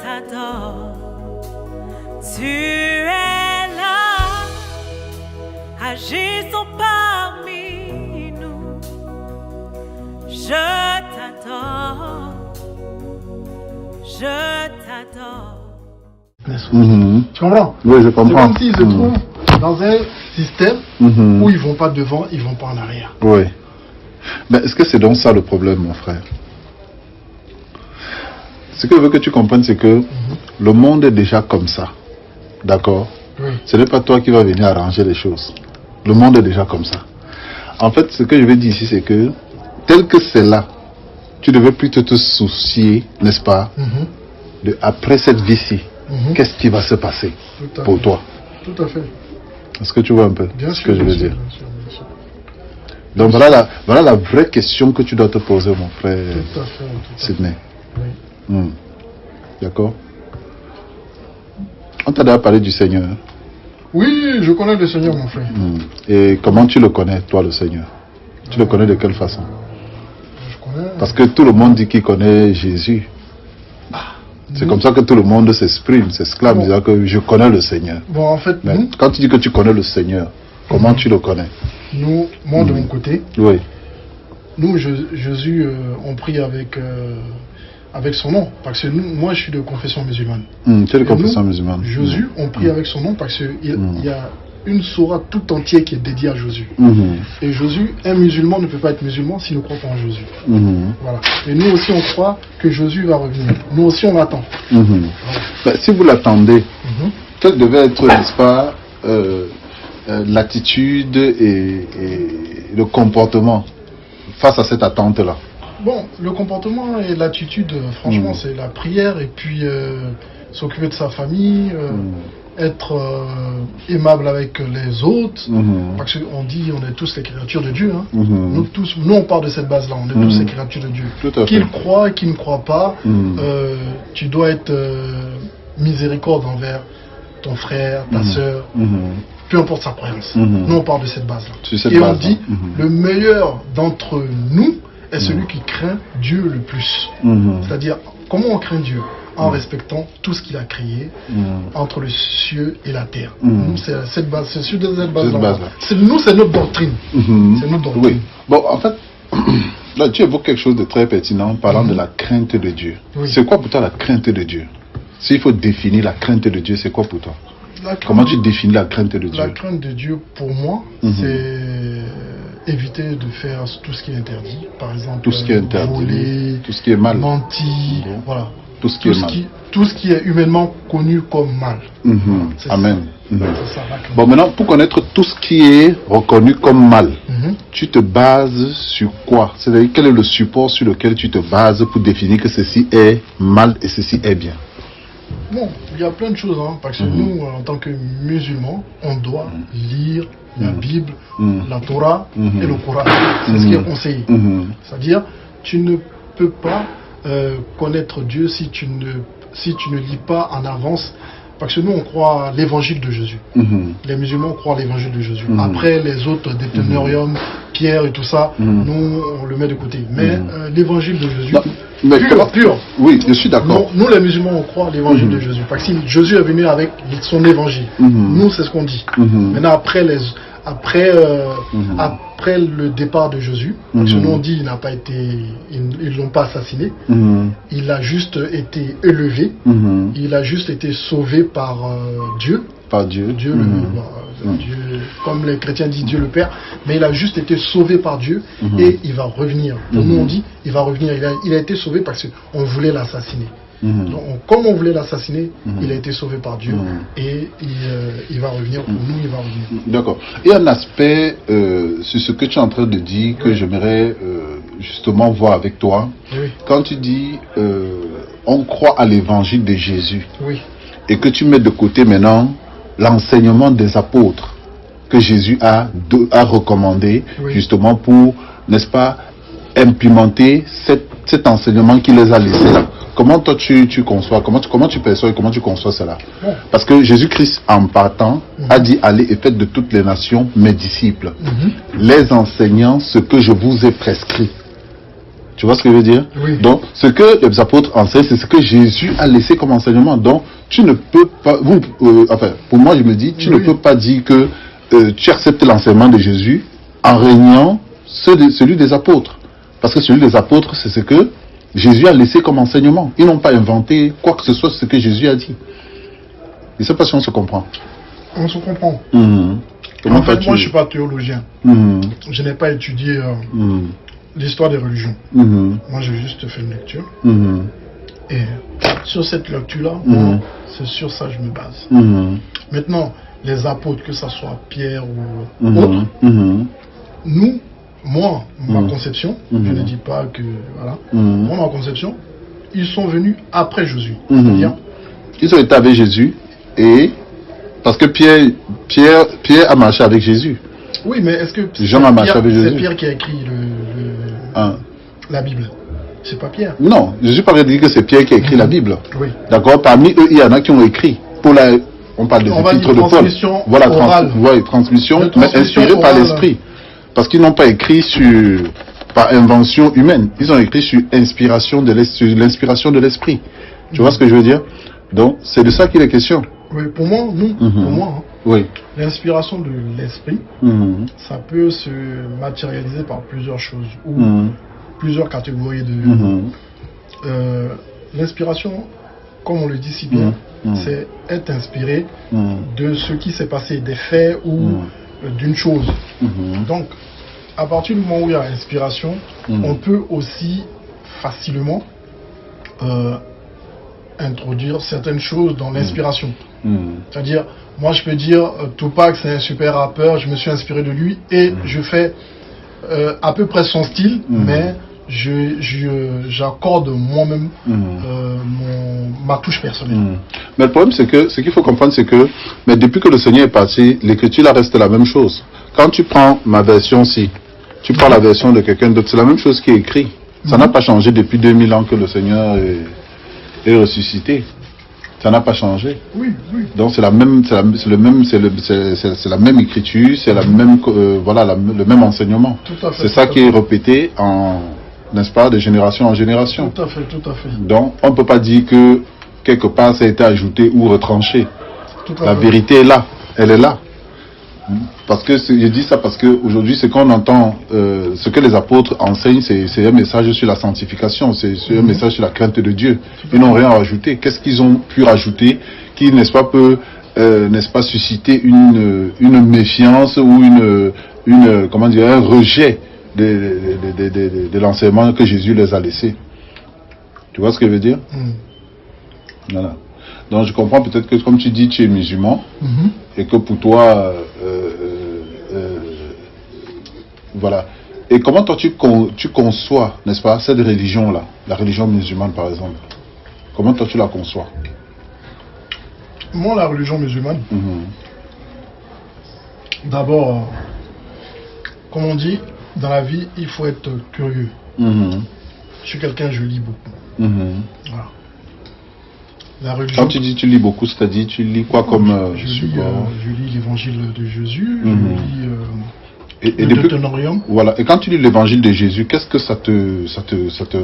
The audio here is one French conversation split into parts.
t'adore. Tu es là, agissons parmi nous. Je t'adore, je t'adore. Tu comprends? Oui, je comprends. C'est comme s'ils se trouvent dans un système où ils vont pas devant, ils vont pas en arrière. Oui. Mais est-ce que c'est donc ça le problème, mon frère? Ce que je veux que tu comprennes, c'est que le monde est déjà comme ça. D'accord? Oui. Ce n'est pas toi qui vas venir arranger les choses. Le monde est déjà comme ça. En fait, ce que je veux dire ici, c'est que, tel que c'est là, tu ne devais plus te soucier, n'est-ce pas, de après cette vie-ci, qu'est-ce qui va se passer pour toi? Tout à fait. Est-ce que tu vois un peu Bien ce sûr, que je veux bien dire? sûr. Donc voilà la vraie question que tu dois te poser, mon frère Tout à fait. Sidney. Oui. D'accord? On t'a déjà parlé du Seigneur. Oui, je connais le Seigneur, mon frère. Et comment tu le connais, toi, le Seigneur? Tu le connais de quelle façon? Je connais. Parce que tout le monde dit qu'il connaît Jésus. C'est comme ça que tout le monde s'exclame, disant que je connais le Seigneur. Bon, en fait, Mais quand tu dis que tu connais le Seigneur, comment tu le connais? Nous, moi de mon côté, Oui. nous, Jésus, on prie avec son nom. Parce que moi, je suis de confession musulmane. Tu es de Et confession nous, musulmane. Jésus, on prie avec son nom parce qu'il y a une sourate tout entière qui est dédiée à Jésus. Et Jésus, un musulman ne peut pas être musulman s'il ne croit pas en Jésus. Voilà. Et nous aussi, on croit que Jésus va revenir. Nous aussi, on l'attend. Ben, si vous l'attendez, quelle devait être, n'est-ce pas, l'attitude et le comportement face à cette attente-là? Bon, le comportement et l'attitude, franchement, c'est la prière et puis s'occuper de sa famille, être aimable avec les autres, parce qu'on dit on est tous les créatures de Dieu. Nous on part de cette base-là, on est tous les créatures de Dieu. Qu'il croit, qu'il ne croit pas, tu dois être miséricorde envers ton frère, ta soeur, peu importe sa croyance. Nous on part de cette base-là. Et on dit le meilleur d'entre nous est celui qui craint Dieu le plus. C'est-à-dire, comment on craint Dieu? En respectant tout ce qu'il a créé entre le ciel et la terre. Nous, c'est cette base, c'est sur cette base-là. Nous, c'est notre doctrine. C'est notre doctrine. Oui. Bon, en fait, là, tu évoques quelque chose de très pertinent, parlant de la crainte de Dieu. Oui. C'est quoi pour toi la crainte de Dieu? S'il faut définir la crainte de Dieu, c'est quoi pour toi? Comment tu définis la crainte de Dieu? La crainte de Dieu, pour moi, c'est éviter de faire tout ce qui est interdit. Par exemple, tout ce qui est interdit, voler, tout ce qui est mal, mentir, voilà. Tout ce qui est mal. Tout ce qui est humainement connu comme mal. Amen. C'est ça, bon, maintenant, pour connaître tout ce qui est reconnu comme mal, tu te bases sur quoi? C'est-à-dire, quel est le support sur lequel tu te bases pour définir que ceci est mal et ceci est bien? Bon, il y a plein de choses, parce que nous, en tant que musulmans, on doit lire la Bible, la Torah et le Coran. C'est ce qui est conseillé. C'est-à-dire, tu ne peux pas connaître Dieu si tu ne lis pas en avance, parce que nous on croit à l'évangile de Jésus. Les musulmans croient à l'évangile de Jésus. Après les autres, Deutéronome, Pierre et tout ça, nous on le met de côté. Mais l'évangile de Jésus, pur. Oui, je suis d'accord. Nous les musulmans on croit à l'évangile de Jésus, parce que Jésus est venu avec son évangile. Nous c'est ce qu'on dit. Maintenant après le départ de Jésus, parce que nous on dit ils l'ont pas assassiné, il a juste été élevé, il a juste été sauvé par Dieu. Par Dieu. Dieu, comme les chrétiens disent Dieu le Père, mais il a juste été sauvé par Dieu et il va revenir. Pour nous on dit il va revenir, il a été sauvé parce qu'on voulait l'assassiner. Donc, comme on voulait l'assassiner, il a été sauvé par Dieu et il va revenir pour nous, il va revenir. D'accord. Il y a un aspect sur ce que tu es en train de dire que j'aimerais justement voir avec toi. Quand tu dis on croit à l'évangile de Jésus et que tu mets de côté maintenant l'enseignement des apôtres que Jésus a recommandé justement pour, n'est-ce pas, implémenter cet enseignement qu'il les a laissé là. Comment toi tu conçois, comment tu perçois et comment tu conçois cela? Parce que Jésus-Christ, en partant, a dit allez et faites de toutes les nations mes disciples, les enseignant ce que je vous ai prescrit. Tu vois ce que je veux dire? Oui. Donc, ce que les apôtres enseignent, c'est ce que Jésus a laissé comme enseignement. Donc, tu ne peux pas... enfin, pour moi, je me dis, tu ne peux pas dire que tu acceptes l'enseignement de Jésus en régnant celui des apôtres. Parce que celui des apôtres, c'est ce que Jésus a laissé comme enseignement. Ils n'ont pas inventé quoi que ce soit ce que Jésus a dit. Je ne sais pas si on se comprend. On se comprend. En fait, moi, je ne suis pas théologien. Je n'ai pas étudié l'histoire des religions. Moi, j'ai juste fait une lecture. Et sur cette lecture-là, c'est sur ça que je me base. Maintenant, les apôtres, que ce soit Pierre ou autre, moi, ma conception, je ne dis pas que... Voilà. Moi, ma conception, ils sont venus après Jésus. C'est-à-dire... Ils ont été avec Jésus et... Parce que Pierre a marché avec Jésus. Oui, mais est-ce que Jean a marché avec Jésus. C'est Pierre qui a écrit la Bible? C'est pas Pierre. Non, je ne suis pas train de dire que c'est Pierre qui a écrit la Bible. Oui. D'accord. Parmi eux, il y en a qui ont écrit. On parle des épîtres de Paul. Voilà, transmission, mais inspirée par l'esprit. Parce qu'ils n'ont pas écrit par invention humaine. Ils ont écrit sur l'inspiration de l'esprit. Tu vois ce que je veux dire? Donc, c'est de ça qu'il est question. Oui, pour moi, non. Pour moi, oui. L'inspiration de l'esprit, ça peut se matérialiser par plusieurs choses ou plusieurs catégories de... l'inspiration, comme on le dit si bien, c'est être inspiré de ce qui s'est passé, des faits ou d'une chose. Donc, à partir du moment où il y a inspiration, on peut aussi facilement introduire certaines choses dans l'inspiration. C'est-à-dire, moi je peux dire Tupac c'est un super rappeur, je me suis inspiré de lui et je fais à peu près son style, mais j'accorde moi-même ma touche personnelle. Mais le problème c'est que ce qu'il faut comprendre c'est que mais depuis que le Seigneur est parti, l'écriture là reste la même chose. Quand tu prends ma version-ci, tu prends la version de quelqu'un d'autre, c'est la même chose qui est écrit. Ça n'a pas changé depuis 2000 ans que le Seigneur est ressuscité. Ça n'a pas changé. Oui. Donc c'est la même écriture, c'est la même le même enseignement. C'est ça qui est répété n'est-ce pas, de génération en génération. Tout à fait. Donc on ne peut pas dire que quelque part ça a été ajouté ou retranché. La vérité est là, elle est là. Parce que je dis ça parce que aujourd'hui ce qu'on entend, ce que les apôtres enseignent, c'est un message sur la sanctification, c'est un message sur la crainte de Dieu. Ils n'ont rien rajouté. Qu'est-ce qu'ils ont pu rajouter qui, n'est-ce pas, peut, n'est-ce pas, susciter une méfiance ou comment dire, un rejet de l'enseignement que Jésus les a laissé. Tu vois ce que je veux dire? Voilà. Donc je comprends peut-être que comme tu dis tu es musulman et que pour toi voilà. Et comment toi tu conçois, n'est-ce pas, cette religion là, la religion musulmane par exemple, comment toi tu la conçois? Moi la religion musulmane, d'abord comme on dit dans la vie il faut être curieux. Je suis quelqu'un, je lis beaucoup. Voilà. La religion, quand tu dis tu lis beaucoup, c'est-à-dire tu lis quoi comme je lis l'évangile de Jésus, je lis le Deutéronome. Voilà. Et quand tu lis l'évangile de Jésus, qu'est-ce que ça te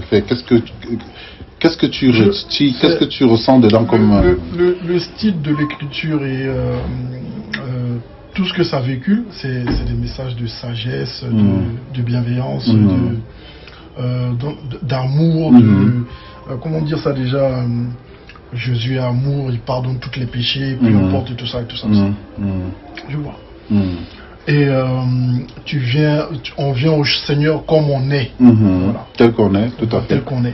fait? Qu'est-ce que tu ressens dedans comme le style de l'écriture et tout ce que ça véhicule, c'est des messages de sagesse, de bienveillance, d'amour, comment dire ça déjà, Jésus est amour, il pardonne tous les péchés, peu importe et tout ça et tout ça. Je vois. Et on vient au Seigneur comme on est. Voilà. Tel qu'on est, tout à fait. Tel qu'on est.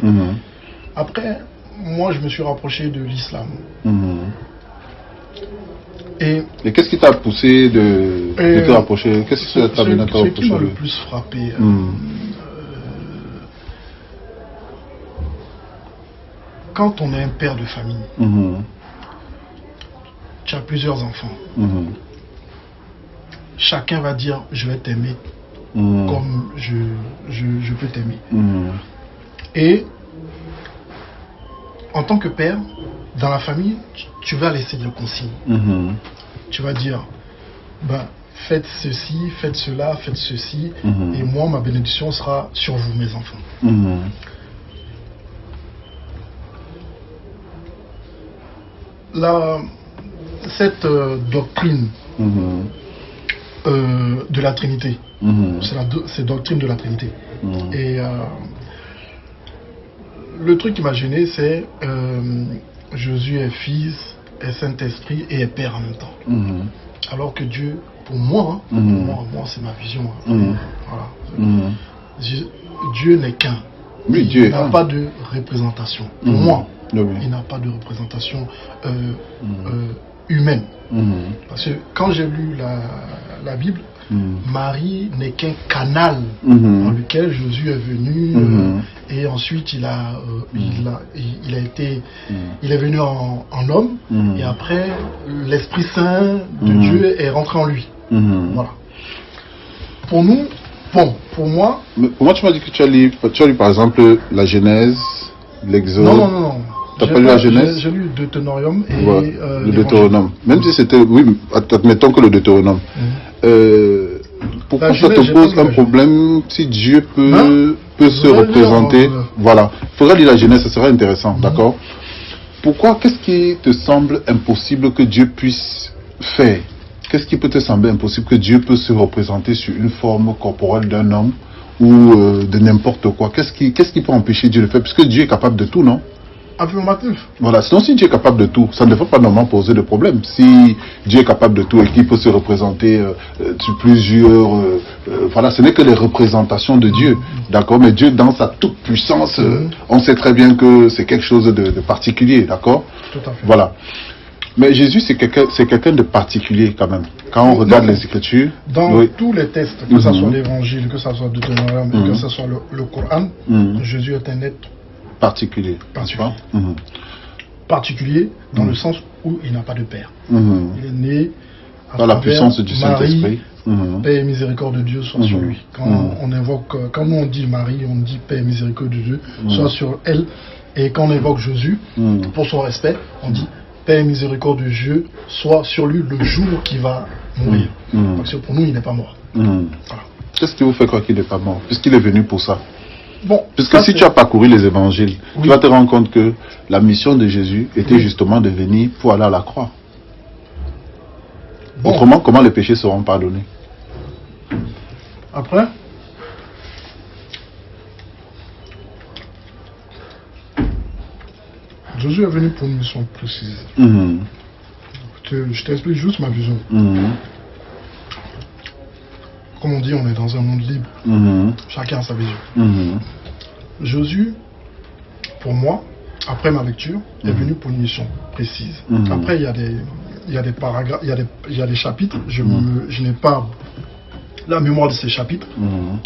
Après, moi je me suis rapproché de l'islam. Et qu'est-ce qui t'a poussé de te rapprocher? Qu'est-ce qui t'a amené à te rapprocher? Ce qui m'a le plus frappé, quand on est un père de famille, tu as plusieurs enfants. Chacun va dire je vais t'aimer comme je peux t'aimer. Et en tant que père, dans la famille, tu vas laisser des consignes. Tu vas dire, faites ceci, faites cela, faites ceci, et moi, ma bénédiction sera sur vous, mes enfants. Cette doctrine de la Trinité, c'est doctrine de la Trinité. Et le truc qui m'a gêné, c'est Jésus est Fils, est Saint-Esprit et est Père en même temps. Alors que Dieu, pour moi, moi c'est ma vision. Voilà. Dieu n'est qu'un. Oui, il n'a pas de représentation. Pour moi, il n'a pas de représentation humaine. Parce que quand j'ai lu la Bible, Marie n'est qu'un canal dans lequel Jésus est venu et ensuite il est venu en homme et après l'Esprit Saint de Dieu est rentré en lui. Voilà. Pour nous, pour moi... Mais pour moi, tu m'as dit que tu as lu par exemple la Genèse, l'Exode. Non. Tu n'as pas lu la Genèse? J'ai lu le Deutéronome et le Deutéronome. Même si c'était, oui, admettons que le Deutéronome. Pourquoi ça te pose un problème si Dieu peut se représenter? Voilà. Il faudra lire la Genèse, ça sera intéressant, d'accord? Pourquoi, qu'est-ce qui te semble impossible que Dieu puisse faire? Qu'est-ce qui peut te sembler impossible que Dieu peut se représenter sur une forme corporelle d'un homme ou de n'importe quoi? Qu'est-ce qui peut empêcher Dieu de le faire? Puisque Dieu est capable de tout, non? Affirmatif. Voilà, sinon si Dieu est capable de tout, ça ne devrait pas normalement poser de problème. Si Dieu est capable de tout et qu'il peut se représenter sur plusieurs... voilà, ce n'est que les représentations de Dieu, d'accord? Mais Dieu, dans sa toute puissance, on sait très bien que c'est quelque chose de particulier, d'accord? Tout à fait. Voilà. Mais Jésus, c'est quelqu'un de particulier quand même. Quand on regarde les Écritures... Dans tous les textes, que ce soit l'Évangile, que ce soit Deutéronome, que ce soit le Coran, Jésus est un être particulier dans le sens où il n'a pas de père. Il est né par la puissance du Saint-Esprit. Paix et miséricorde de Dieu soit sur lui. Quand nous on dit Marie, on dit paix et miséricorde de Dieu soit sur elle. Et quand on évoque Jésus, pour son respect, on dit paix et miséricorde de Dieu soit sur lui le jour qu'il va mourir. Parce que pour nous, il n'est pas mort. Voilà. Qu'est-ce qui vous fait croire qu'il n'est pas mort? Puisqu'il est venu pour ça. Bon, puisque si tu as parcouru les évangiles, tu vas te rendre compte que la mission de Jésus était justement de venir pour aller à la croix. Autrement, comment les péchés seront pardonnés? Après, Jésus est venu pour une mission précise. Je t'explique juste ma vision. Comme on dit, on est dans un monde libre. Chacun a sa vision. Jésus, pour moi, après ma lecture, est venu pour une mission précise. Après, il y a des paragraphes, il y a des chapitres. Je n'ai pas la mémoire de ces chapitres,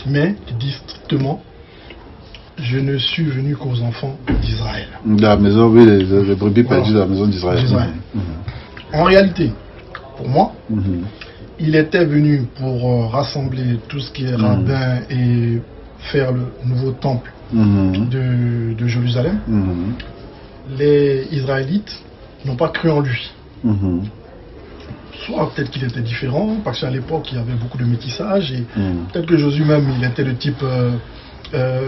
mais il dit strictement: je ne suis venu qu'aux enfants d'Israël. La maison, oui, les brebis perdues de la maison d'Israël. En réalité, pour moi, il était venu pour rassembler tout ce qui est rabbin et faire le nouveau temple de Jérusalem. Les Israélites n'ont pas cru en lui. Soit peut-être qu'il était différent, parce qu'à l'époque il y avait beaucoup de métissage, et peut-être que Jésus même il était de type,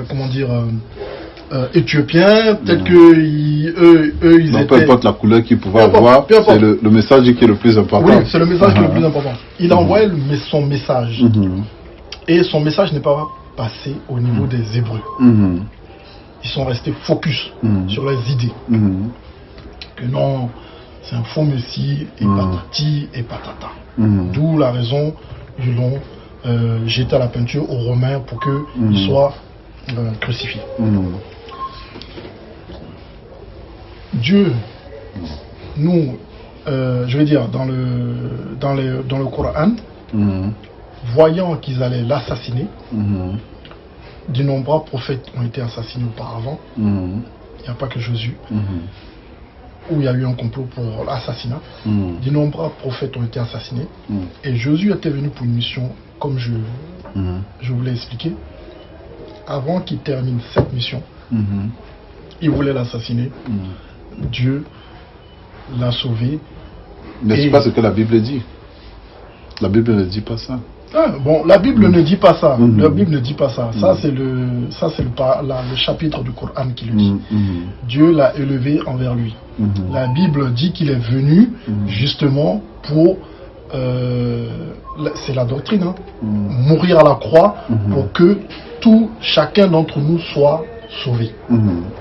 comment dire, éthiopien, peut-être que eux ils non, étaient... peu importe la couleur qu'ils pouvaient avoir, c'est le message qui est le plus important. Oui, c'est le message qui est le plus important. Il a envoyé son message, et son message n'est pas passé au niveau des Hébreux. Ils sont restés focus sur les idées. Que non, c'est un faux messie, et patati et patata. D'où la raison, ils l'ont jeté à la peinture aux Romains pour qu'il soit crucifié. Dieu, nous, je vais dire, dans le Coran, voyant qu'ils allaient l'assassiner, d'innombrables prophètes ont été assassinés auparavant. Il n'y a pas que Jésus, où il y a eu un complot pour l'assassinat. D'innombrables prophètes ont été assassinés. Et Jésus était venu pour une mission, comme je vous l'ai expliqué. Avant qu'il termine cette mission, il voulait l'assassiner. Dieu l'a sauvé. Mais c'est pas ce que la Bible dit. La Bible ne dit pas ça. Ah, bon, la Bible ne dit pas ça. La Bible ne dit pas ça. Ça, c'est le chapitre du Coran qui le dit. Dieu l'a élevé envers lui. La Bible dit qu'il est venu justement pour... c'est la doctrine, hein, mourir à la croix pour que chacun d'entre nous soit sauvé.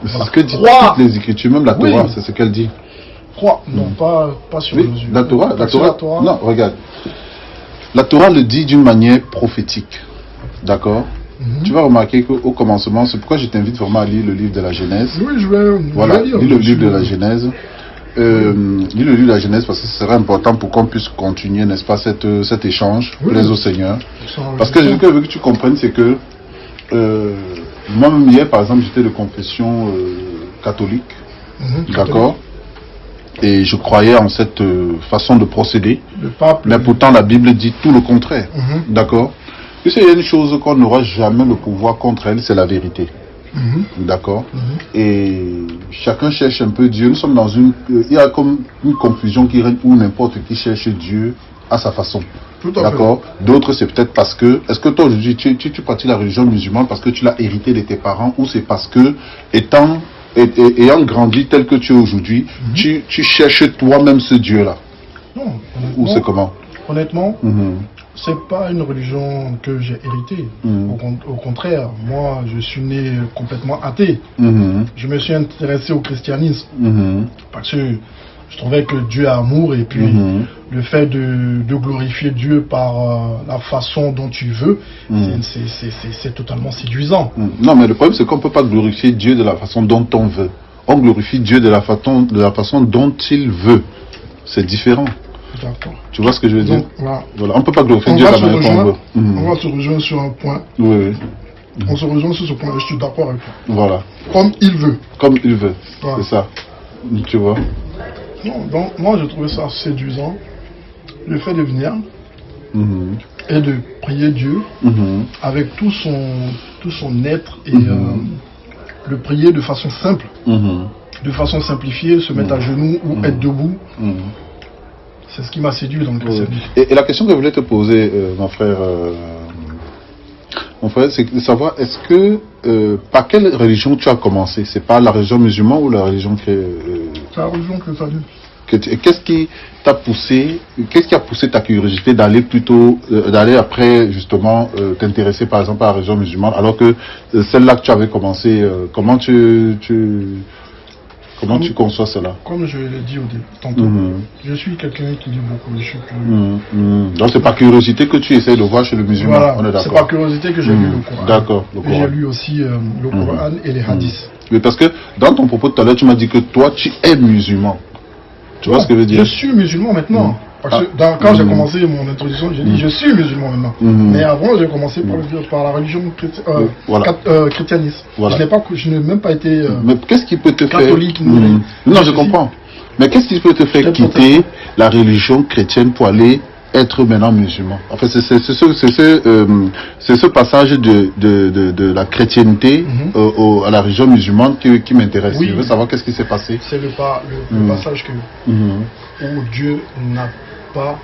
C'est ce que disent toutes les Écritures, même la Torah, c'est ce qu'elle dit. Croix, non, pas sur les yeux. La Torah, non, regarde. La Torah le dit d'une manière prophétique. D'accord? Tu vas remarquer qu'au commencement, c'est pourquoi je t'invite vraiment à lire le livre de la Genèse. Oui, je vais lire le livre de la Genèse. Lis le livre de la Genèse parce que ce serait important pour qu'on puisse continuer, n'est-ce pas, cet échange, plaise au Seigneur. Parce que ce que je veux que tu comprennes, c'est que moi-même hier, par exemple, j'étais de confession catholique. D'accord? Et je croyais en cette façon de procéder. Mais pourtant, la Bible dit tout le contraire. D'accord? Tu sais, il y a une chose qu'on n'aura jamais le pouvoir contre elle, c'est la vérité. D'accord? Et chacun cherche un peu Dieu. Nous sommes dans il y a comme une confusion qui règne où n'importe qui cherche Dieu à sa façon. D'accord? D'autres, c'est peut-être parce que... Est-ce que toi, aujourd'hui, tu pratiques la religion musulmane parce que tu l'as hérité de tes parents, ou c'est parce que, ayant grandi tel que tu es aujourd'hui, tu cherches toi-même ce Dieu-là? Non. Ou c'est comment? Honnêtement, c'est pas une religion que j'ai héritée. Au contraire, moi, je suis né complètement athée. Je me suis intéressé au christianisme parce que je trouvais que Dieu est amour, et puis le fait de glorifier Dieu par la façon dont tu veux, c'est totalement séduisant. Non, mais le problème, c'est qu'on ne peut pas glorifier Dieu de la façon dont on veut. On glorifie Dieu de la façon dont il veut. C'est différent. Tu vois ce que je veux dire? Donc, voilà. On ne peut pas glorifier Dieu de la manière qu'on veut. On va se rejoindre sur un point. Oui. On se rejoint sur ce point, je suis d'accord avec toi. Voilà. Comme il veut. Comme il veut. Voilà. C'est ça. Tu vois? Non, donc moi je trouvais ça séduisant, le fait de venir et de prier Dieu avec tout son être, et le prier de façon simple, de façon simplifiée, se mettre à genoux ou être debout. C'est ce qui m'a séduit dans le christianisme. Et la question que je voulais te poser, mon frère, c'est de savoir, est-ce que, par quelle religion tu as commencé? C'est pas la religion musulmane ou la religion C'est la religion chrétienne. Qu'est-ce qui t'a poussé, qu'est-ce qui a poussé ta curiosité d'aller plutôt, d'aller après justement t'intéresser par exemple à la religion musulmane, alors que celle-là que tu avais commencé, comment tu conçois cela? Comme je l'ai dit tantôt, je suis quelqu'un qui lit beaucoup, je suis curieux. Donc c'est par curiosité que tu essaies de voir chez le musulman. Voilà, c'est par curiosité que j'ai lu le Coran. D'accord. Et j'ai lu aussi le Coran et les hadiths. Mais parce que dans ton propos tout à l'heure, tu m'as dit que toi tu es musulman. Tu vois ce que je veux dire? Je suis musulman maintenant. Parce que quand j'ai commencé mon introduction, j'ai dit je suis musulman maintenant. Mais avant, j'ai commencé par la religion chrétianisme. Voilà. Je n'ai même pas été mais qu'est-ce qui peut te catholique. Non, je comprends. Mais qu'est-ce qui peut te faire quitter la religion chrétienne pour aller être maintenant musulman? En fait, c'est ce passage de la chrétienté à la religion musulmane qui m'intéresse. Je veux savoir qu'est-ce qui s'est passé. C'est le passage où Dieu n'a pas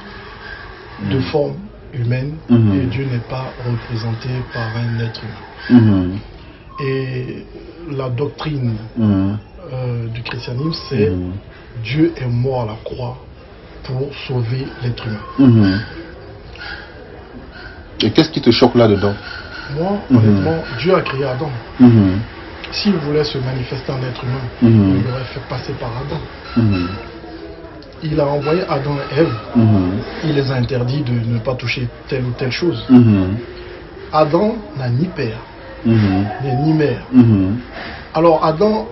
de forme humaine et Dieu n'est pas représenté par un être humain. Et la doctrine du christianisme, c'est Dieu est mort à la croix pour sauver l'être humain. Et qu'est-ce qui te choque là-dedans? Moi, honnêtement, Dieu a créé Adam. S'il voulait se manifester en être humain, il l'aurait fait passer par Adam. Il a envoyé Adam et Ève. Il les a interdits de ne pas toucher telle ou telle chose. Adam n'a ni père, ni mère. Alors Adam,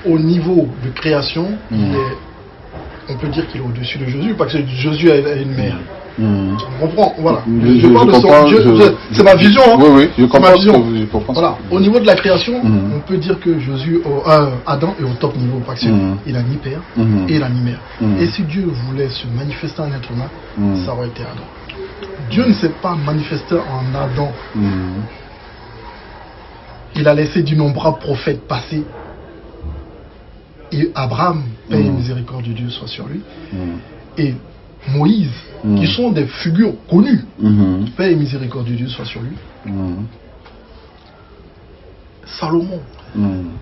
au niveau de création, on peut dire qu'il est au-dessus de Jésus, parce que Jésus a une mère. On comprend, voilà. C'est ma vision. Oui, je comprends. Voilà. Au niveau de la création, on peut dire que Adam est au top niveau, parce qu'il n'a ni père et il n'a ni mère. Et si Dieu voulait se manifester en être humain, ça aurait été Adam. Dieu ne s'est pas manifesté en Adam. Il a laissé d'innombrables prophètes passer. Et Abraham, paix et miséricorde de Dieu soit sur lui. Et Moïse, qui sont des figures connues. Paix et miséricorde de Dieu soit sur lui. Salomon,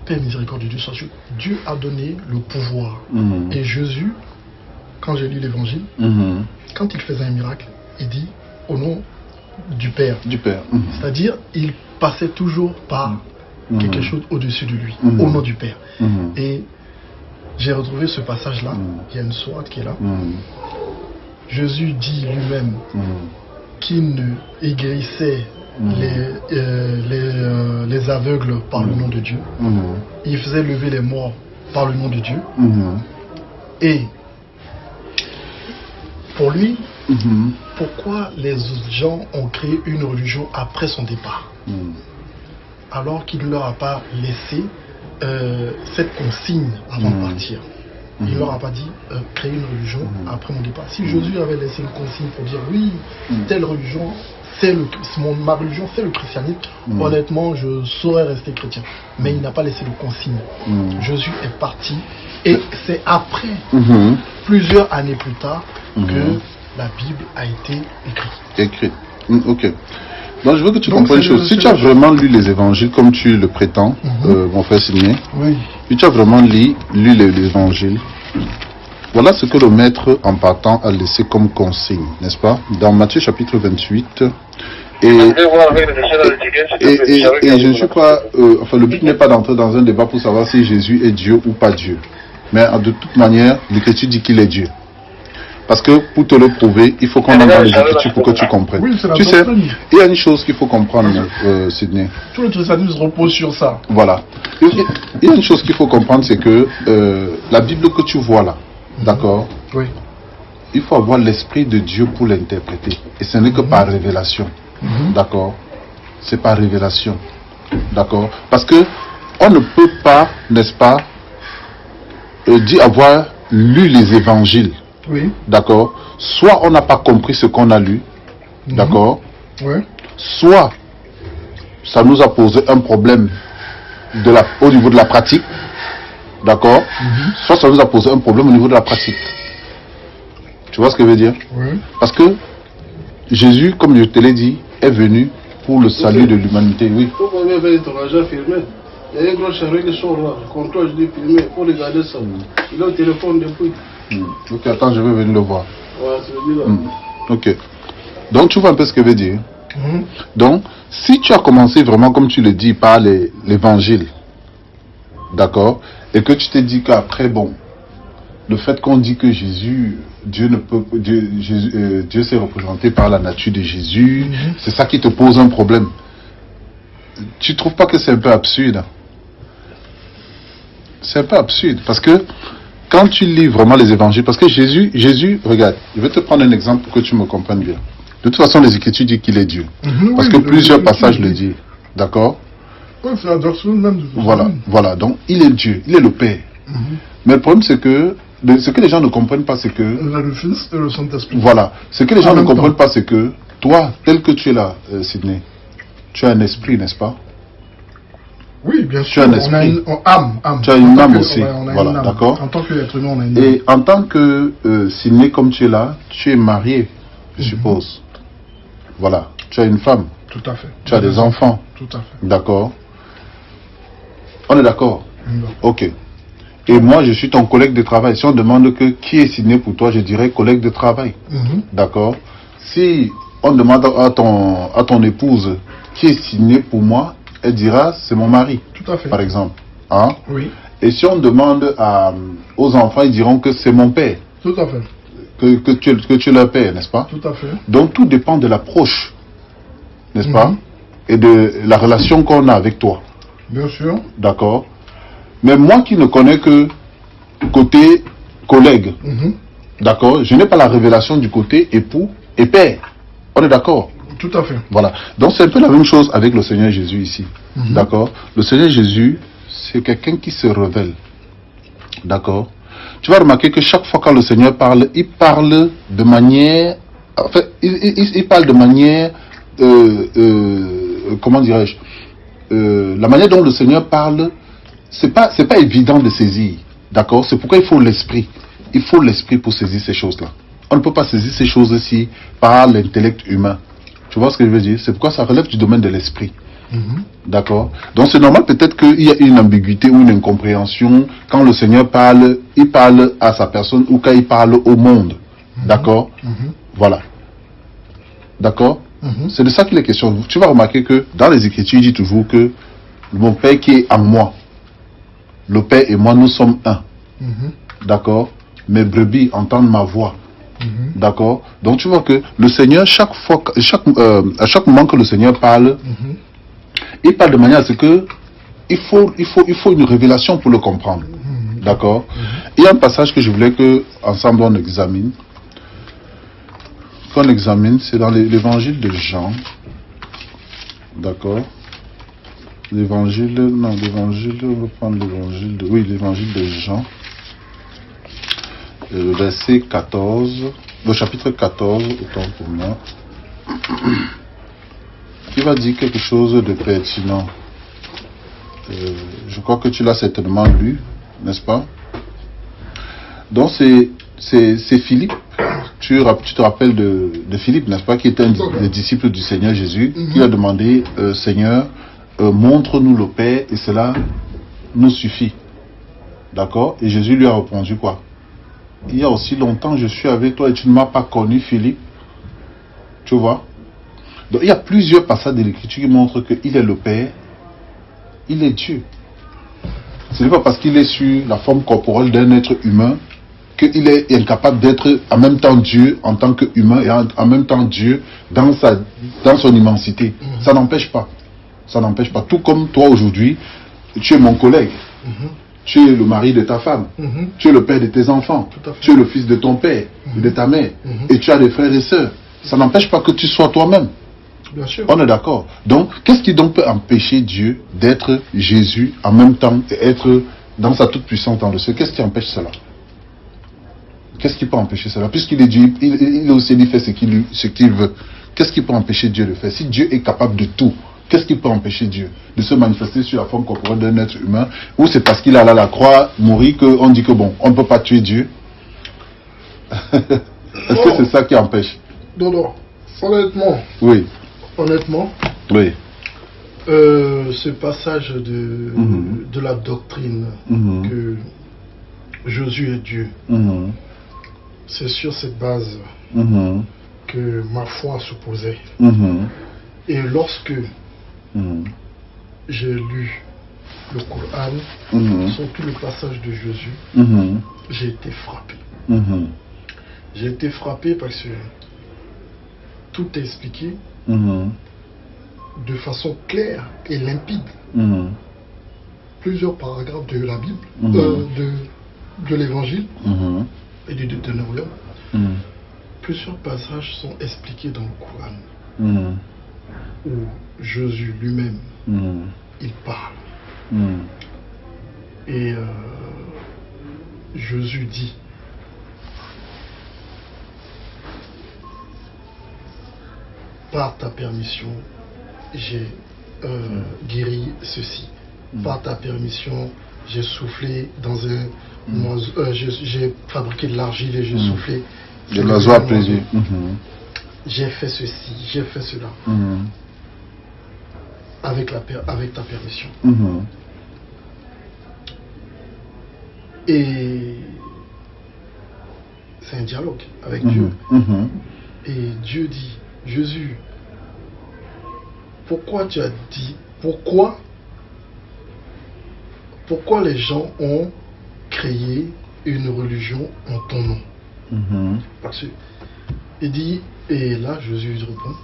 paix et miséricorde de Dieu soit sur lui. Dieu a donné le pouvoir. Et Jésus, quand j'ai lu l'évangile, quand il faisait un miracle, il dit au nom du Père. C'est-à-dire, il passait toujours par quelque chose au-dessus de lui, au nom du Père. Et j'ai retrouvé ce passage-là, il y a une sourate qui est là. Jésus dit lui-même qu'il ne guérissait les aveugles par le nom de Dieu. Il faisait lever les morts par le nom de Dieu. Et pour lui, pourquoi les gens ont créé une religion après son départ, alors qu'il ne leur a pas laissé cette consigne avant de partir? Il ne leur a pas dit créer une religion après mon départ. Si Jésus avait laissé une consigne pour dire oui, telle religion, ma religion c'est le christianisme, honnêtement je saurais rester chrétien. Mais il n'a pas laissé de consigne. Jésus est parti et c'est après, plusieurs années plus tard, que la Bible a été écrite. Ok. Donc je veux que tu comprennes une chose. Si tu as vraiment lu les évangiles comme tu le prétends, mon frère Sidney, si tu as vraiment lu les évangiles, voilà ce que le maître en partant a laissé comme consigne, n'est-ce pas? Dans Matthieu chapitre 28. Et je ne suis pas... enfin, le but n'est pas d'entrer dans un débat pour savoir si Jésus est Dieu ou pas Dieu. Mais de toute manière, l'Écriture dit qu'il est Dieu. Parce que pour te le prouver, il faut qu'on entre dans les Écritures pour que tu comprennes. Oui, tu sais, il y a une chose qu'il faut comprendre, Sidney. Tout le christianisme repose sur ça. Voilà. Il y a une chose qu'il faut comprendre, c'est que la Bible que tu vois là, d'accord? Oui. Il faut avoir l'Esprit de Dieu pour l'interpréter. Et ce n'est que par révélation. D'accord? C'est par révélation. D'accord? Parce que on ne peut pas, n'est-ce pas, dire avoir lu les évangiles. Oui. D'accord? Soit on n'a pas compris ce qu'on a lu. D'accord? Oui. Soit ça nous a posé un problème au niveau de la pratique. D'accord? Soit ça nous a posé un problème au niveau de la pratique. Tu vois ce que je veux dire? Oui. Parce que Jésus, comme je te l'ai dit, est venu pour le salut de l'humanité. Oui. Il y a un gros charrue qui sort là. Quand toi, je dis filmer, il faut regarder ça. Il a le téléphone depuis. Ok, attends, je vais venir le voir. Ouais, c'est le là. Ok. Donc, tu vois un peu ce que je veux dire. Donc, si tu as commencé vraiment, comme tu le dis, par l'évangile, d'accord, et que tu t'es dit qu'après, bon, le fait qu'on dit que Jésus, Dieu s'est représenté par la nature de Jésus, c'est ça qui te pose un problème. Tu trouves pas que c'est un peu absurde? C'est un peu absurde parce que quand tu lis vraiment les évangiles, parce que Jésus, regarde, je vais te prendre un exemple pour que tu me comprennes bien. De toute façon, les Écritures disent qu'il est Dieu. Parce que plusieurs passages le disent. D'accord? Oui, c'est la doctrine même. Voilà. Donc, il est Dieu, il est le Père. Mais le problème, c'est que ce que les gens ne comprennent pas, c'est que... Le Fils et le Saint-Esprit. Voilà. Ce que les gens ne comprennent pas, c'est que toi, tel que tu es là, Sidney, tu as un esprit, n'est-ce pas? Oui, bien sûr. Tu as un esprit. Âme. Tu as une âme aussi. Voilà, d'accord. En tant qu'être humain, on a une âme. Et en tant que Sidney, comme tu es là, tu es marié, je suppose. Voilà. Tu as une femme. Tout à fait. Tu as des enfants. Tout à fait. D'accord. On est d'accord? Ok. Et moi, je suis ton collègue de travail. Si on demande qui est Sidney pour toi, je dirais collègue de travail. D'accord. Si on demande à ton épouse qui est Sidney pour moi, elle dira c'est mon mari. Tout à fait. Par exemple. Hein? Oui. Et si on demande aux enfants, ils diront que c'est mon père. Tout à fait. Que tu es leur père, n'est-ce pas? Tout à fait. Donc tout dépend de l'approche, n'est-ce pas? Et de la relation qu'on a avec toi. Bien sûr. D'accord. Mais moi qui ne connais que côté collègue, d'accord, je n'ai pas la révélation du côté époux et père. On est d'accord? Tout à fait. Voilà. Donc c'est un peu la même chose avec le Seigneur Jésus ici. D'accord? Le Seigneur Jésus, c'est quelqu'un qui se révèle. D'accord? Tu vas remarquer que chaque fois que le Seigneur parle, il parle de manière... Enfin, il parle de manière... comment dirais-je? La manière dont le Seigneur parle, c'est pas évident de saisir. D'accord? C'est pourquoi il faut l'esprit. Il faut l'esprit pour saisir ces choses-là. On ne peut pas saisir ces choses-ci par l'intellect humain. Tu vois ce que je veux dire? C'est pourquoi ça relève du domaine de l'esprit. D'accord? Donc c'est normal peut-être qu'il y a une ambiguïté ou une incompréhension quand le Seigneur parle, il parle à sa personne ou quand il parle au monde. D'accord? Voilà. D'accord? C'est de ça qu'il est question. Tu vas remarquer que dans les Écritures, il dit toujours que mon Père qui est en moi, le Père et moi, nous sommes un. D'accord? Mes brebis entendent ma voix. D'accord? Donc tu vois que le Seigneur, à chaque moment que le Seigneur parle, il parle de manière à ce que il faut une révélation pour le comprendre. D'accord? Il y a un passage que je voulais que ensemble on examine. Qu'on examine, c'est dans l'évangile de Jean. D'accord? On va prendre l'évangile de Jean. Le verset 14, le chapitre 14, autant pour moi. Il va dire quelque chose de pertinent. Je crois que tu l'as certainement lu, n'est-ce pas? Donc c'est Philippe. Tu te rappelles de Philippe, n'est-ce pas, qui était un des disciples du Seigneur Jésus, qui a demandé, Seigneur, montre-nous le Père et cela nous suffit. D'accord? Et Jésus lui a répondu quoi? Il y a aussi longtemps je suis avec toi et tu ne m'as pas connu, Philippe. Tu vois? Donc il y a plusieurs passages de l'Écriture qui montrent qu'il est le Père, il est Dieu. Ce n'est pas parce qu'il est sur la forme corporelle d'un être humain qu'il est incapable d'être en même temps Dieu en tant qu'humain et en même temps Dieu dans son immensité. Ça n'empêche pas. Ça n'empêche pas. Tout comme toi aujourd'hui, tu es mon collègue. Tu es le mari de ta femme. Tu es le père de tes enfants. Tu es le fils de ton père et de ta mère. Et tu as des frères et sœurs. Ça n'empêche pas que tu sois toi-même. Bien sûr. On est d'accord. Donc, qu'est-ce qui donc peut empêcher Dieu d'être Jésus en même temps et être dans sa toute-puissance dans le ciel? Qu'est-ce qui empêche cela? Qu'est-ce qui peut empêcher cela? Puisqu'il est Dieu, il aussi il fait ce qu'il veut. Qu'est-ce qui peut empêcher Dieu de faire? Si Dieu est capable de tout, qu'est-ce qui peut empêcher Dieu de se manifester sur la forme corporelle d'un être humain? Ou c'est parce qu'il a là la croix, mourir, qu'on dit que bon, on ne peut pas tuer Dieu? Est-ce que c'est ça qui empêche? Non. Honnêtement. Oui. Honnêtement. Oui. Ce passage de la doctrine que Jésus est Dieu, c'est sur cette base que ma foi supposait. Et lorsque j'ai lu le Coran, surtout le passage de Jésus, j'ai été frappé. J'ai été frappé parce que tout est expliqué de façon claire et limpide. Plusieurs paragraphes de la Bible, de l'Évangile et du Deutéronome. Plusieurs passages sont expliqués dans le Coran où Jésus lui-même il parle. Et Jésus dit: par ta permission, j'ai guéri ceci. Par ta permission, j'ai soufflé dans un oiseau, j'ai fabriqué de l'argile et j'ai soufflé de l'oiseau à plaisir. J'ai fait ceci, j'ai fait cela. Avec ta permission. Et c'est un dialogue avec Dieu. Et Dieu dit: Jésus, pourquoi tu as dit, pourquoi les gens ont créé une religion en ton nom? Parce que il dit, et là Jésus répond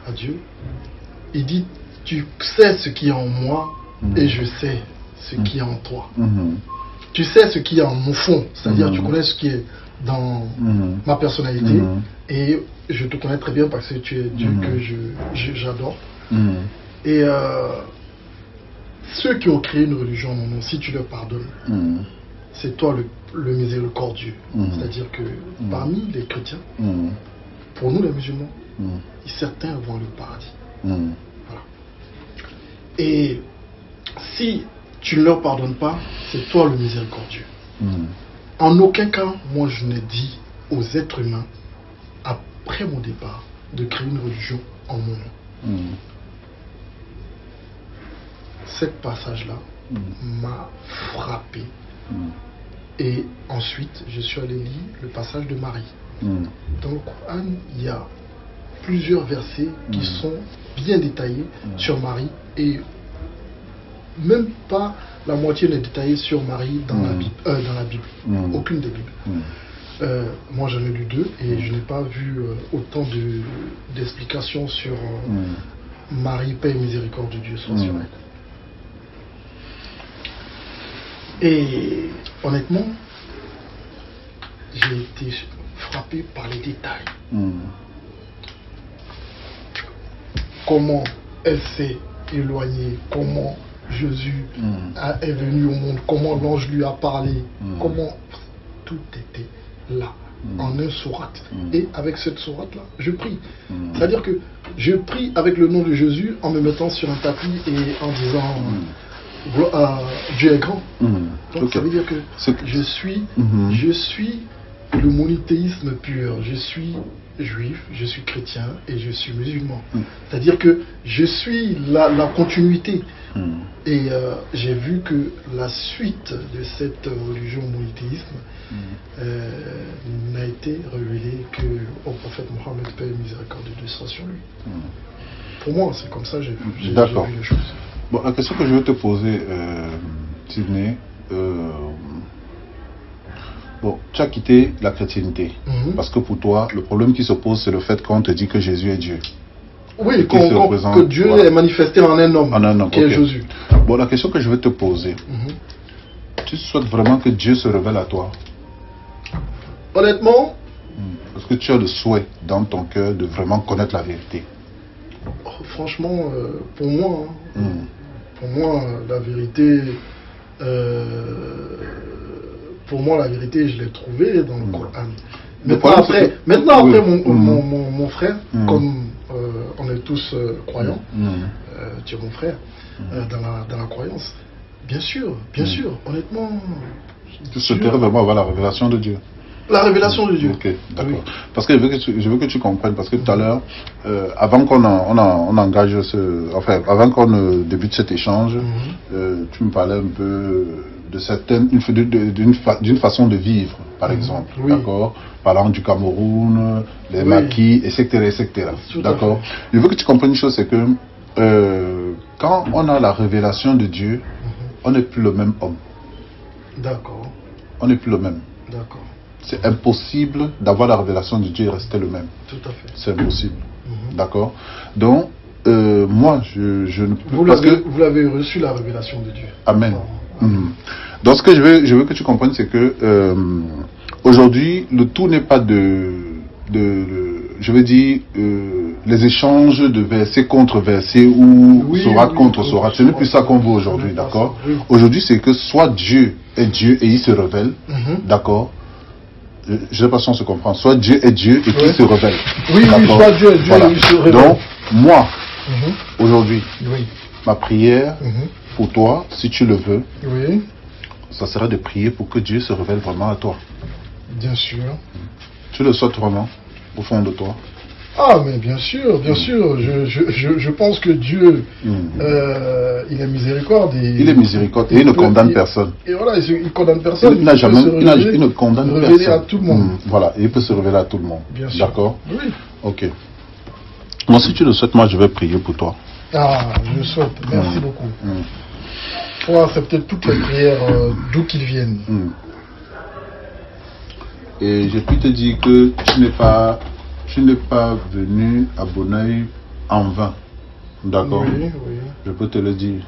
à Dieu, il dit: tu sais ce qui est en moi et je sais ce qui est en toi. Tu sais ce qui est en mon fond, c'est-à-dire tu connais ce qui est dans ma personnalité et je te connais très bien parce que tu es Dieu que j'adore. Et ceux qui ont créé une religion en mon nom, si tu leur pardonnes, c'est toi le miséricordieux. C'est-à-dire que parmi les chrétiens, pour nous les musulmans, certains vont au paradis. Voilà. Et si tu ne leur pardonnes pas, c'est toi le miséricordieux. En aucun cas, moi je ne dis aux êtres humains après mon départ, de créer une religion en mon nom. Ce passage-là m'a frappé. Et ensuite, je suis allé lire le passage de Marie. Dans le Coran, il y a plusieurs versets qui sont bien détaillés sur Marie, et même pas la moitié n'est détaillée sur Marie dans la Bible. Aucune des Bibles. Moi j'en ai lu 2 et je n'ai pas vu autant d'explications sur Marie, paix et miséricorde de Dieu soit sur elle. Et honnêtement, j'ai été frappé par les détails. Comment elle s'est éloignée, comment Jésus est venu au monde, comment l'ange lui a parlé, comment tout était là, en un sourate. Et avec cette sourate-là, je prie. C'est-à-dire que je prie avec le nom de Jésus en me mettant sur un tapis et en disant Dieu est grand. Donc ça veut dire que je suis le monothéisme pur. Je suis juif, je suis chrétien et je suis musulman. C'est-à-dire que je suis la continuité. Et j'ai vu que la suite de cette religion monothéisme n'a été révélée qu'au prophète Mohammed, paix et miséricorde de Dieu soit sur lui. Pour moi, c'est comme ça que j'ai vu les choses. Bon, la question que je vais te poser, Sidney, bon, tu as quitté la chrétienté, parce que pour toi, le problème qui se pose, c'est le fait qu'on te dit que Jésus est Dieu. Oui, que Dieu est manifesté en un homme, qui est Jésus. Bon, la question que je vais te poser, tu souhaites vraiment que Dieu se révèle à toi? Honnêtement, est-ce que tu as le souhait dans ton cœur de vraiment connaître la vérité? Franchement, pour moi, la vérité, je l'ai trouvée dans le Coran. Maintenant, après, mon frère, comme on est tous croyants, tu es mon frère, dans la croyance, bien sûr, honnêtement. Tu souhaiterais vraiment avoir la révélation de Dieu? La révélation de Dieu. Ok, d'accord. Oui. Parce que je veux que tu comprennes, parce que tout à l'heure, avant qu'on engage avant qu'on débute cet échange, tu me parlais un peu de d'une façon de vivre, par exemple, d'accord, parlant du Cameroun, les maquis, etc. D'accord. Je veux que tu comprennes une chose, c'est que quand on a la révélation de Dieu, on n'est plus le même homme. D'accord. On n'est plus le même. D'accord. C'est impossible d'avoir la révélation de Dieu et rester le même. Tout à fait. C'est impossible. D'accord. Donc, moi, je ne peux pas. Vous l'avez reçu, la révélation de Dieu. Amen. Donc, ce que je veux que tu comprennes, c'est que aujourd'hui, le tout n'est pas je veux dire, les échanges de versets contre versets ou sourate contre sourate. Ce n'est plus ça qu'on veut aujourd'hui, d'accord. Aujourd'hui, c'est que soit Dieu est Dieu et il se révèle, d'accord. Je ne sais pas si on se comprend. Soit Dieu est Dieu et qu'il se révèle. Oui, soit Dieu est Dieu et il se révèle. Donc, moi, aujourd'hui, ma prière pour toi, si tu le veux, ça sera de prier pour que Dieu se révèle vraiment à toi. Bien sûr. Tu le souhaites vraiment, au fond de toi? Ah, mais bien sûr, bien sûr. Je pense que Dieu, il est miséricorde. Il est miséricorde et il ne condamne personne. Et voilà, il ne condamne personne. Il ne condamne personne. Il peut se révéler à tout le monde. Voilà, il peut se révéler à tout le monde. Bien sûr. D'accord? Oui. Ok. Moi, si tu le souhaites, moi, je vais prier pour toi. Ah, je le souhaite. Merci beaucoup. Pour accepter toutes les prières d'où qu'ils viennent. Et je peux te dire que tu n'es pas venu à Bonneuil en vain. D'accord? Oui. Je peux te le dire.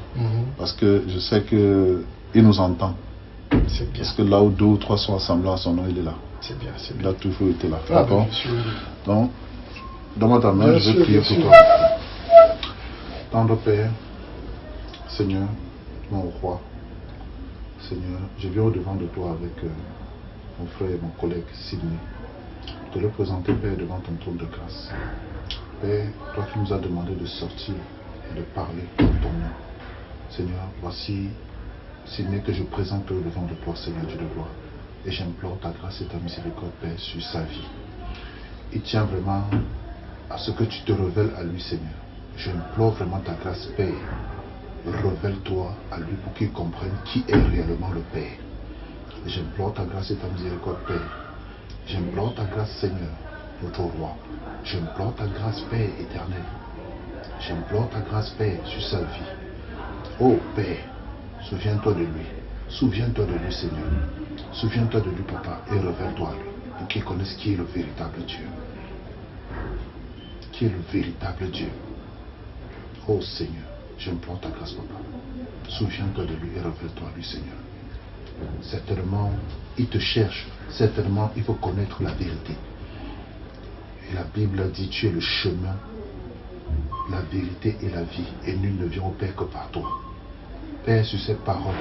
Parce que je sais qu'il nous entend. C'est bien. Parce que là où 2 ou 3 sont assemblés à son nom, il est là. C'est bien, c'est bien. Il a toujours été là. Ah, d'accord? Donc, donne-moi ta main, je vais prier pour toi. Tendre Père, Seigneur, mon roi, Seigneur, je viens au-devant de toi avec mon frère et mon collègue Sidney. Te le présenter, Père, devant ton trône de grâce. Père, toi qui nous as demandé de sortir et de parler dans ton nom. Seigneur, voici Sidney que je présente au-devant de toi, Seigneur Dieu de gloire. Et j'implore ta grâce et ta miséricorde, Père, sur sa vie. il tient vraiment à ce que tu te révèles à lui, Seigneur. J'implore vraiment ta grâce, Père. Révèle-toi à lui pour qu'il comprenne qui est réellement le Père. J'implore ta grâce et ta miséricorde, Père. J'implore ta grâce, Seigneur, notre roi. J'implore ta grâce, Père éternel. J'implore ta grâce, Père, sur sa vie. Oh, Père, souviens-toi de lui. Souviens-toi de lui, Seigneur. Souviens-toi de lui, Papa, et révèle-toi à lui. Pour qu'il connaisse qui est le véritable Dieu. Qui est le véritable Dieu. Oh, Seigneur, j'implore ta grâce, Papa. Souviens-toi de lui et révèle-toi à lui, Seigneur. Certainement, il te cherche. Certainement, il faut connaître la vérité. Et la Bible dit, tu es le chemin, la vérité et la vie. Et nul ne vient au Père que par toi. Père, sur cette parole,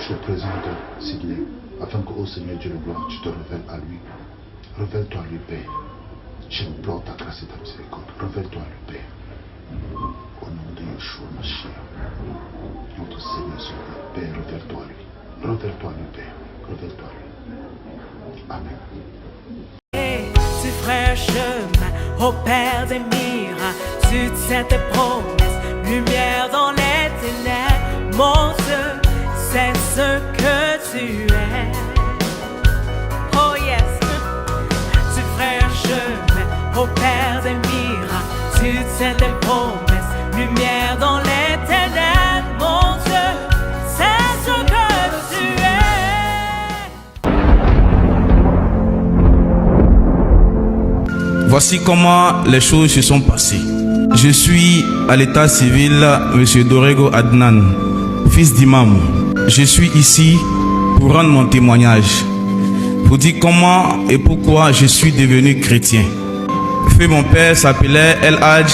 je te présente Sidney, afin que, ô Seigneur Dieu de gloire, tu te révèles à lui. Révèle-toi à lui, Père. J'implore ta grâce et ta miséricorde. Révèle-toi à lui, Père. Au nom de Yeshua Mashiach, notre Seigneur Sauveur, Père, révèle-toi à lui. Révèle-toi à lui, Père. Révèle-toi à lui. Amen. Tu ferais un chemin au Père des miracles, tu tiens tes promesses, lumière dans les ténèbres, mon Dieu, c'est ce que tu es. Oh yes, tu ferais un chemin au Père des miracles, tu tiens tes promesses, lumière dans les ténèbres, mon Dieu, c'est ce que tu es. Voici comment les choses se sont passées. Je suis à l'état civil, M. Dorego Adnan, fils d'imam. Je suis ici pour rendre mon témoignage, pour dire comment et pourquoi je suis devenu chrétien. Mon père s'appelait El Hadj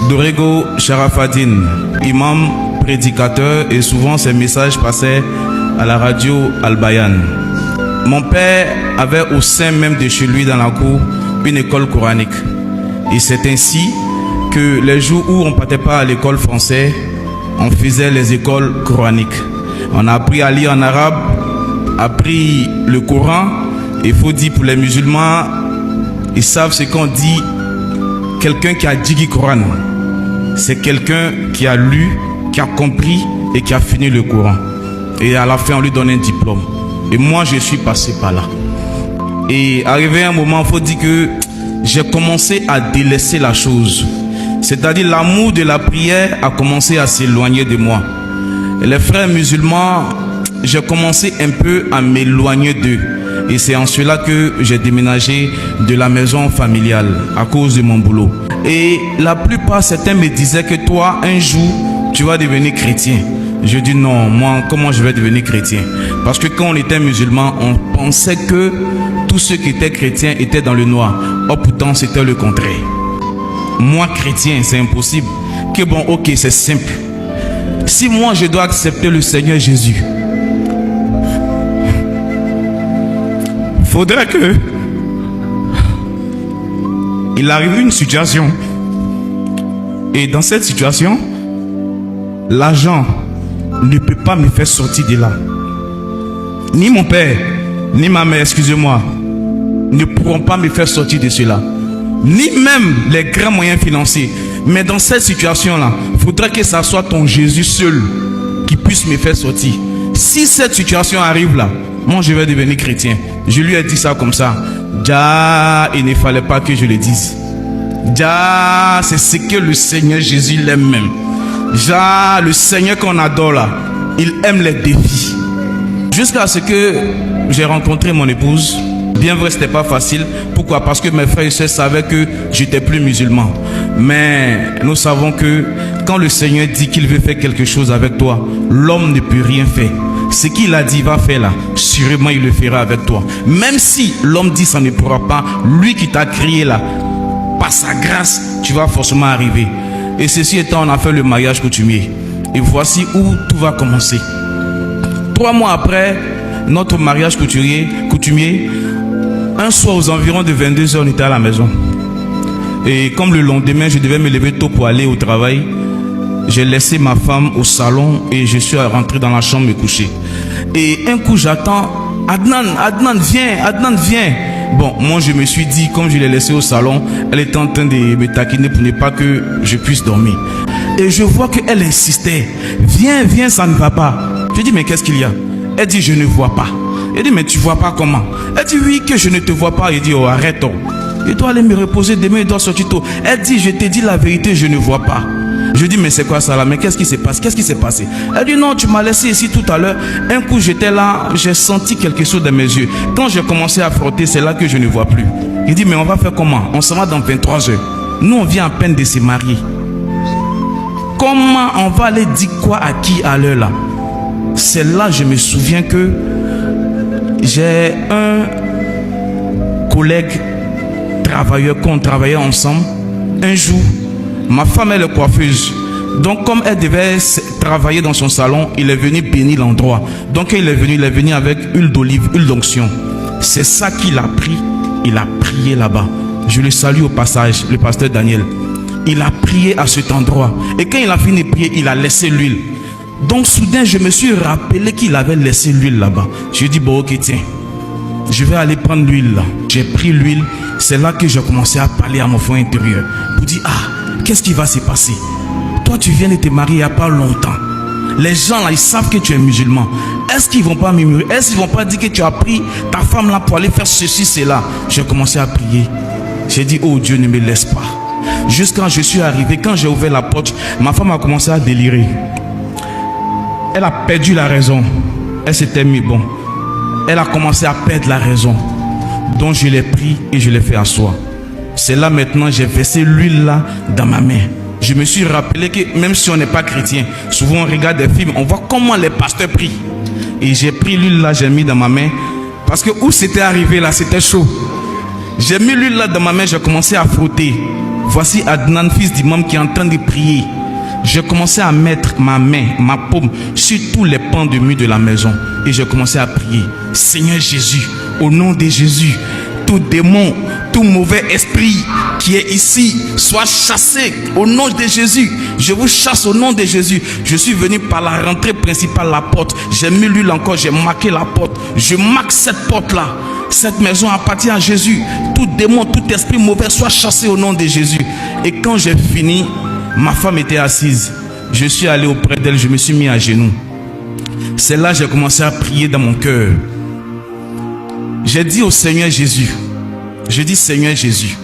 Dorego Sharafadine, imam, prédicateur, et souvent ses messages passaient à la radio Al-Bayan. Mon père avait au sein même de chez lui dans la cour une école coranique. Et c'est ainsi que les jours où on ne partait pas à l'école française, on faisait les écoles coraniques. On a appris à lire en arabe, appris le Coran. Il faut dire pour les musulmans, ils savent ce qu'on dit. Quelqu'un qui a dit le Coran, c'est quelqu'un qui a lu, qui a compris et qui a fini le Coran. Et à la fin, on lui donne un diplôme. Et moi, je suis passé par là. Et arrivé un moment, il faut dire que j'ai commencé à délaisser la chose. C'est-à-dire l'amour de la prière a commencé à s'éloigner de moi. Et les frères musulmans, j'ai commencé un peu à m'éloigner d'eux. Et c'est en cela que j'ai déménagé de la maison familiale à cause de mon boulot. Et la plupart, certains me disaient que toi, un jour, tu vas devenir chrétien. Je dis non, moi, comment je vais devenir chrétien? Parce que quand on était musulman, on pensait que tous ceux qui étaient chrétiens étaient dans le noir. Or, pourtant, c'était le contraire. Moi, chrétien, c'est impossible. Que bon, ok, c'est simple. Si moi, je dois accepter le Seigneur Jésus, faudrait que il arrive une situation. Et dans cette situation, l'argent ne peut pas me faire sortir de là. Ni mon père, ni ma mère, excusez-moi, ne pourront pas me faire sortir de cela. Ni même les grands moyens financiers. Mais dans cette situation-là, il faudrait que ce soit ton Jésus seul qui puisse me faire sortir. Si cette situation arrive là, moi je vais devenir chrétien. Je lui ai dit ça comme ça. Déjà, il ne fallait pas que je le dise. Déjà, c'est ce que le Seigneur Jésus l'aime même. Déjà, le Seigneur qu'on adore là, il aime les défis. Jusqu'à ce que j'ai rencontré mon épouse. Bien vrai, c'était pas facile. Pourquoi? Parce que mes frères et sœurs savaient que j'étais plus musulman. Mais nous savons que quand le Seigneur dit qu'il veut faire quelque chose avec toi, l'homme ne peut rien faire. Ce qu'il a dit va faire là, sûrement il le fera avec toi. Même si l'homme dit ça ne pourra pas, lui qui t'a créé là, par sa grâce, tu vas forcément arriver. Et ceci étant, on a fait le mariage coutumier. Et voici où tout va commencer. 3 mois après notre mariage coutumier, un soir aux environs de 22h, on était à la maison. Et comme le lendemain, je devais me lever tôt pour aller au travail, j'ai laissé ma femme au salon et je suis rentré dans la chambre me coucher. Et un coup, j'attends, Adnan, viens. Bon, moi je me suis dit, comme je l'ai laissée au salon, elle était en train de me taquiner pour ne pas que je puisse dormir. Et je vois qu'elle insistait. Viens, viens, ça ne va pas. Je dis, mais qu'est-ce qu'il y a? Elle dit, je ne vois pas. Elle dit, mais tu vois pas comment? Elle dit, oui, que je ne te vois pas. Il dit, oh, arrête. Je dois aller me reposer, demain je dois sortir tôt. Elle dit, je t'ai dit la vérité, je ne vois pas. Je dis, mais c'est quoi ça là? Mais qu'est-ce qui se passe? Qu'est-ce qui s'est passé? Elle dit, non, tu m'as laissé ici tout à l'heure. Un coup, j'étais là, j'ai senti quelque chose dans mes yeux. Quand j'ai commencé à frotter, c'est là que je ne vois plus. Il dit, mais on va faire comment? On s'en va dans 23 heures. Nous, on vient à peine de se marier. Comment on va aller dire quoi à qui à l'heure là? C'est là je me souviens que j'ai un collègue travailleur qu'on travaillait ensemble. Un jour, ma femme elle est coiffeuse. Donc comme elle devait travailler dans son salon, il est venu bénir l'endroit. Donc il est venu avec huile d'olive, huile d'onction. C'est ça qu'il a pris. Il a prié là-bas. Je le salue au passage, le pasteur Daniel. Il a prié à cet endroit. Et quand il a fini de prier, il a laissé l'huile. Donc soudain, je me suis rappelé qu'il avait laissé l'huile là-bas. Je dis, bon ok, tiens, je vais aller prendre l'huile là. J'ai pris l'huile. C'est là que j'ai commencé à parler à mon fond intérieur. Pour dire, ah, qu'est-ce qui va se passer? Toi, tu viens de te marier il n'y a pas longtemps. Les gens là, ils savent que tu es musulman. Est-ce qu'ils vont pas murmurer? Est-ce qu'ils vont pas dire que tu as pris ta femme là pour aller faire ceci, cela? J'ai commencé à prier. J'ai dit, oh Dieu, ne me laisse pas. Jusqu'à je suis arrivé, quand j'ai ouvert la porte, ma femme a commencé à délirer. Elle a perdu la raison. Elle s'était mise, bon. Elle a commencé à perdre la raison. Donc je l'ai pris et je l'ai fait asseoir. C'est là maintenant, j'ai versé l'huile là dans ma main. Je me suis rappelé que même si on n'est pas chrétien, souvent on regarde des films, on voit comment les pasteurs prient. Et j'ai pris l'huile là, j'ai mis dans ma main. Parce que où c'était arrivé là, c'était chaud. J'ai mis l'huile là dans ma main, j'ai commencé à frotter. Voici Adnan, fils d'imam, qui est en train de prier. J'ai commencé à mettre ma main, ma paume, sur tous les pans de mur de la maison. Et j'ai commencé à prier. Seigneur Jésus, au nom de Jésus, tout démon, tout mauvais esprit qui est ici, soit chassé au nom de Jésus. Je vous chasse au nom de Jésus. Je suis venu par la rentrée principale, la porte. J'ai mis l'huile encore, j'ai marqué la porte. Je marque cette porte-là. Cette maison appartient à Jésus. Tout démon, tout esprit mauvais soit chassé au nom de Jésus. Et quand j'ai fini, ma femme était assise. Je suis allé auprès d'elle, je me suis mis à genoux. C'est là que j'ai commencé à prier dans mon cœur. J'ai dit au Seigneur Jésus, je dis Seigneur Jésus.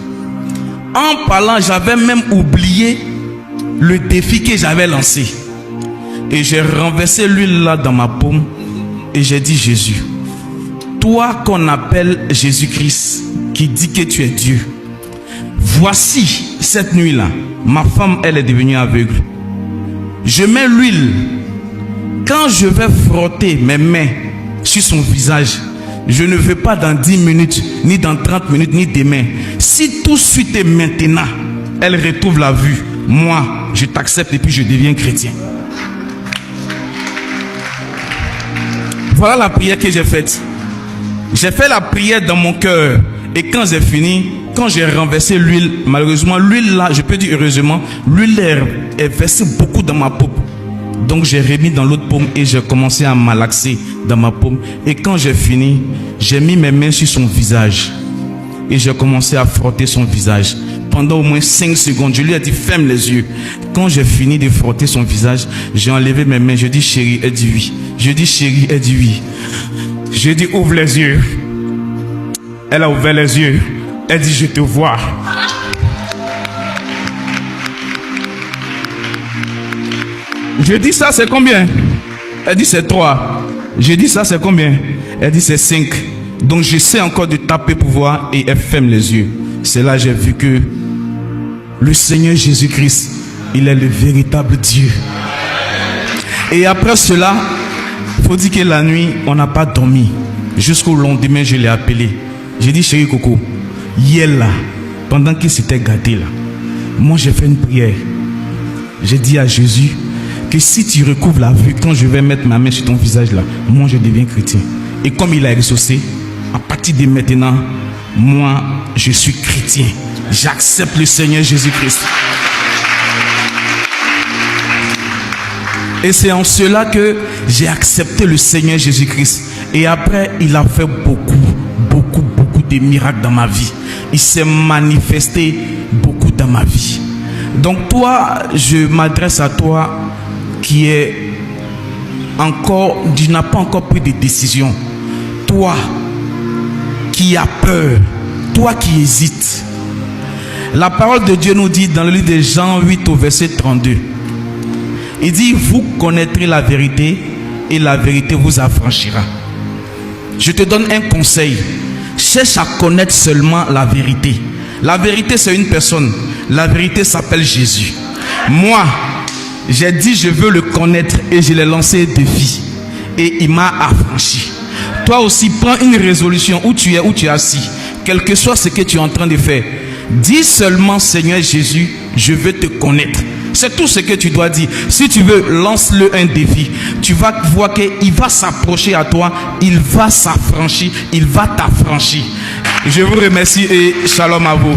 En parlant, j'avais même oublié le défi que j'avais lancé. Et j'ai renversé l'huile là dans ma paume. Et j'ai dit Jésus, toi qu'on appelle Jésus-Christ, qui dit que tu es Dieu, voici cette nuit-là, ma femme, elle est devenue aveugle. Je mets l'huile. Quand je vais frotter mes mains sur son visage, je ne veux pas dans 10 minutes, ni dans 30 minutes, ni demain. Si tout de suite et maintenant, elle retrouve la vue, moi, je t'accepte et puis je deviens chrétien. Voilà la prière que j'ai faite. J'ai fait la prière dans mon cœur. Et quand j'ai fini, quand j'ai renversé l'huile, malheureusement, l'huile là, je peux dire heureusement, l'huile est versée beaucoup dans ma paume. Donc j'ai remis dans l'autre paume et j'ai commencé à malaxer dans ma paume. Et quand j'ai fini, j'ai mis mes mains sur son visage. Et j'ai commencé à frotter son visage. Pendant au moins 5 secondes, je lui ai dit ferme les yeux. Quand j'ai fini de frotter son visage, j'ai enlevé mes mains. Je dis chérie, elle dit oui. Je dis chérie, elle dit oui. Je dis ouvre les yeux. Elle a ouvert les yeux. Elle dit je te vois. Je dis ça c'est combien? Elle dit c'est 3. Je dis ça c'est combien? Elle dit c'est 5. Donc j'essaie encore de taper pour voir et elle ferme les yeux. C'est là que j'ai vu que le Seigneur Jésus-Christ, il est le véritable Dieu. Et après cela, il faut dire que la nuit, on n'a pas dormi. Jusqu'au lendemain, je l'ai appelé. J'ai dit chérie Coco, hier là, pendant qu'il s'était gâté là, moi j'ai fait une prière. J'ai dit à Jésus que si tu recouvres la vue, quand je vais mettre ma main sur ton visage là, moi je deviens chrétien. Et comme il a ressourcé, à partir de maintenant, moi je suis chrétien. J'accepte le Seigneur Jésus-Christ. Et c'est en cela que j'ai accepté le Seigneur Jésus-Christ. Et après, il a fait beaucoup de miracles dans ma vie. Il s'est manifesté beaucoup dans ma vie. Donc toi, je m'adresse à toi qui n'as pas encore pris de décision. Toi qui as peur, toi qui hésites. La parole de Dieu nous dit dans le livre de Jean 8 au verset 32. Il dit, vous connaîtrez la vérité et la vérité vous affranchira. Je te donne un conseil. Cherche à connaître seulement la vérité. La vérité, c'est une personne. La vérité s'appelle Jésus. Moi, j'ai dit je veux le connaître et je l'ai lancé défi. Et il m'a affranchi. Toi aussi, prends une résolution où tu es assis. Quel que soit ce que tu es en train de faire. Dis seulement, Seigneur Jésus, je veux te connaître. C'est tout ce que tu dois dire. Si tu veux, lance-le un défi. Tu vas voir qu'il va s'approcher à toi. Il va s'affranchir. Il va t'affranchir. Je vous remercie et shalom à vous.